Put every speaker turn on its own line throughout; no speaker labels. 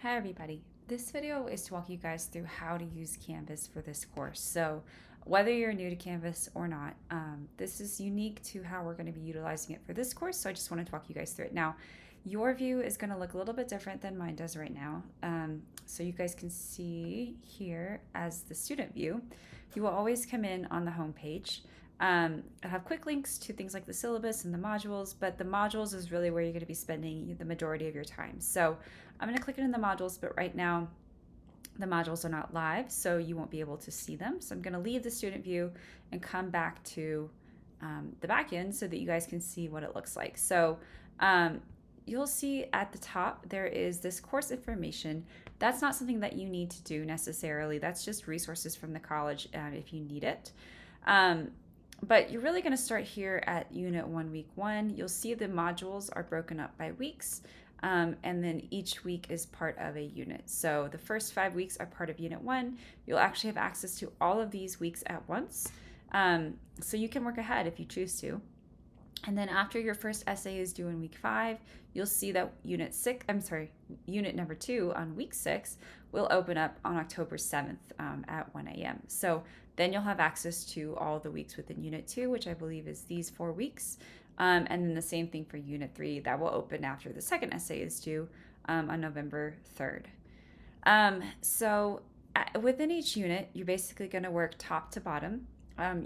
Hi everybody. This video is to walk you guys through how to use Canvas for this course. So whether you're new to Canvas or not, this is unique to how we're going to be utilizing it for this course. So I just wanted to walk you guys through it. Now, your view is going to look a little bit different than mine does right now. So you guys can see here as the student view, you will always come in on the home page. I have quick links to things like the syllabus and the modules, but the modules is really where you're going to be spending the majority of your time. So I'm going to click it in the modules, but right now the modules are not live, so you won't be able to see them. So I'm going to leave the student view and come back to the back end so that you guys can see what it looks like. So you'll see at the top there is this course information. That's not something that you need to do necessarily. That's just resources from the college if you need it. But you're really going to start here at Unit 1, Week 1. You'll see the modules are broken up by weeks, and then each week is part of a unit. So the first 5 weeks are part of Unit 1. You'll actually have access to all of these weeks at once, so you can work ahead if you choose to. And then after your first essay is due in week 5, you'll see that unit number 2 on week 6 will open up on October 7th at 1 a.m. So then you'll have access to all the weeks within unit 2, which I believe is these 4 weeks. And then the same thing for unit 3, that will open after the second essay is due on November 3rd. Within each unit, you're basically going to work top to bottom.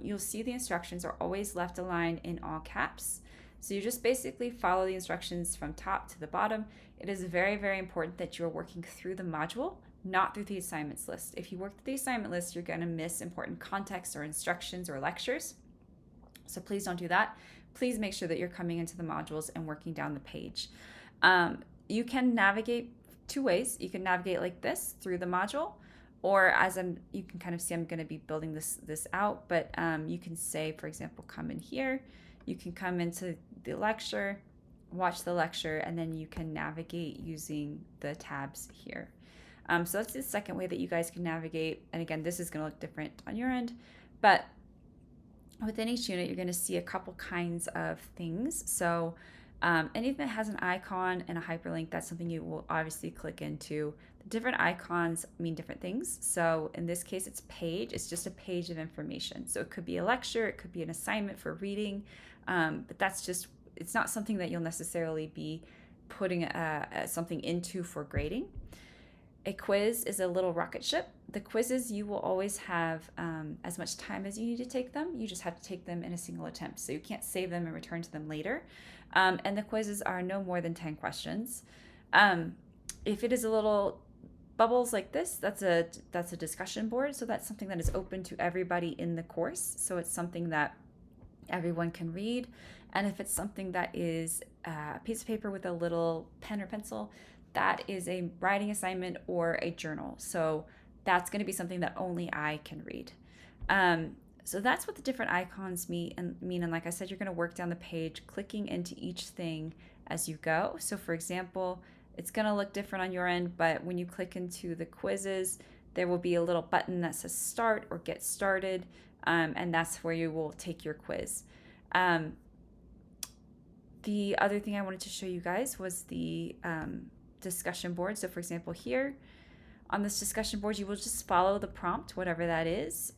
You'll see the instructions are always left aligned in all caps. So you just basically follow the instructions from top to the bottom. It is very, very important that you're working through the module, not through the assignments list. If you work through the assignment list, you're going to miss important context or instructions or lectures. So please don't do that. Please make sure that you're coming into the modules and working down the page. You can navigate 2 ways. You can navigate like this through the module, or you can kind of see I'm going to be building this out, but you can say, for example, come in here. You can come into the lecture, watch the lecture, and then you can navigate using the tabs here. So that's the second way that you guys can navigate. And again, this is going to look different on your end, but within each unit, you're going to see a couple kinds of things. So anything that has an icon and a hyperlink, that's something you will obviously click into. The different icons mean different things. So in this case, it's page. It's just a page of information. So it could be a lecture, it could be an assignment for reading, but it's not something that you'll necessarily be putting something into for grading. A quiz is a little rocket ship. The quizzes, you will always have as much time as you need to take them. You just have to take them in a single attempt. So you can't save them and return to them later. And the quizzes are no more than 10 questions. If it is a little bubbles like this, that's a discussion board. So that's something that is open to everybody in the course. So it's something that everyone can read. And if it's something that is a piece of paper with a little pen or pencil, that is a writing assignment or a journal. So that's going to be something that only I can read. So that's what the different icons mean. And like I said, you're going to work down the page, clicking into each thing as you go. So for example, it's going to look different on your end, but when you click into the quizzes, there will be a little button that says start or get started. And that's where you will take your quiz. The other thing I wanted to show you guys was the discussion board. So for example, here on this discussion board, you will just follow the prompt, whatever that is.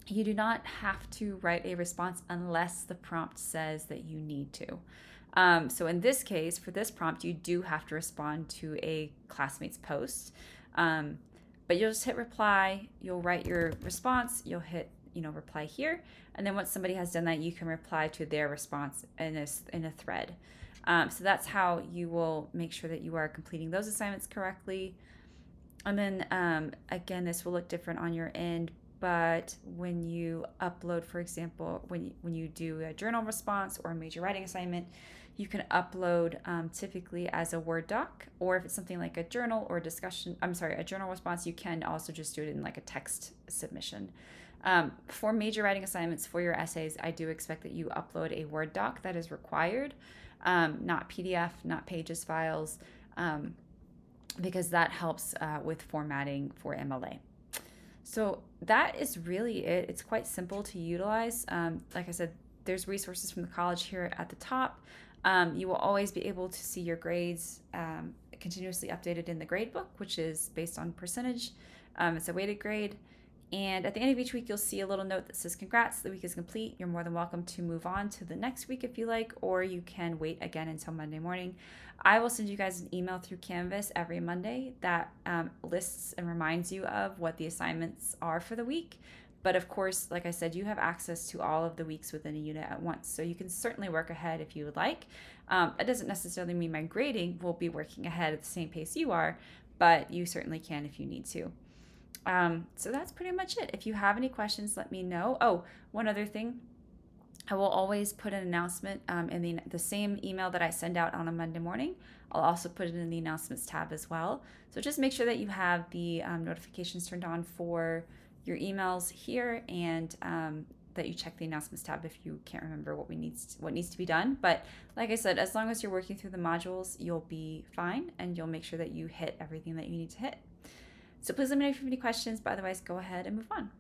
You do not have to write a response unless the prompt says that you need to. So in this case, for this prompt, you do have to respond to a classmate's post. But you'll just hit reply, you'll write your response, you'll hit reply here, and then once somebody has done that, you can reply to their response in a thread. So that's how you will make sure that you are completing those assignments correctly. And then again, this will look different on your end, but when you upload, for example, when you do a journal response or a major writing assignment, you can upload typically as a Word doc, or if it's something like a journal or a journal response, you can also just do it in like a text submission. For major writing assignments for your essays, I do expect that you upload a Word doc. That is required, not PDF, not Pages files, because that helps with formatting for MLA. So that is really it. It's quite simple to utilize. Like I said, there's resources from the college here at the top. You will always be able to see your grades continuously updated in the grade book, which is based on percentage. It's a weighted grade. And at the end of each week, you'll see a little note that says, congrats, the week is complete. You're more than welcome to move on to the next week if you like, or you can wait again until Monday morning. I will send you guys an email through Canvas every Monday that lists and reminds you of what the assignments are for the week. But of course, like I said, you have access to all of the weeks within a unit at once. So you can certainly work ahead if you would like. It doesn't necessarily mean my grading will be working ahead at the same pace you are, but you certainly can if you need to. So that's pretty much it. If you have any questions, let me know. Oh, one other thing. I will always put an announcement in the same email that I send out on a Monday morning. I'll also put it in the announcements tab as well. So just make sure that you have the notifications turned on for your emails here, and that you check the announcements tab if you can't remember what needs to be done. But like I said, as long as you're working through the modules, you'll be fine, and you'll make sure that you hit everything that you need to hit. So please let me know if you have any questions, but otherwise go ahead and move on.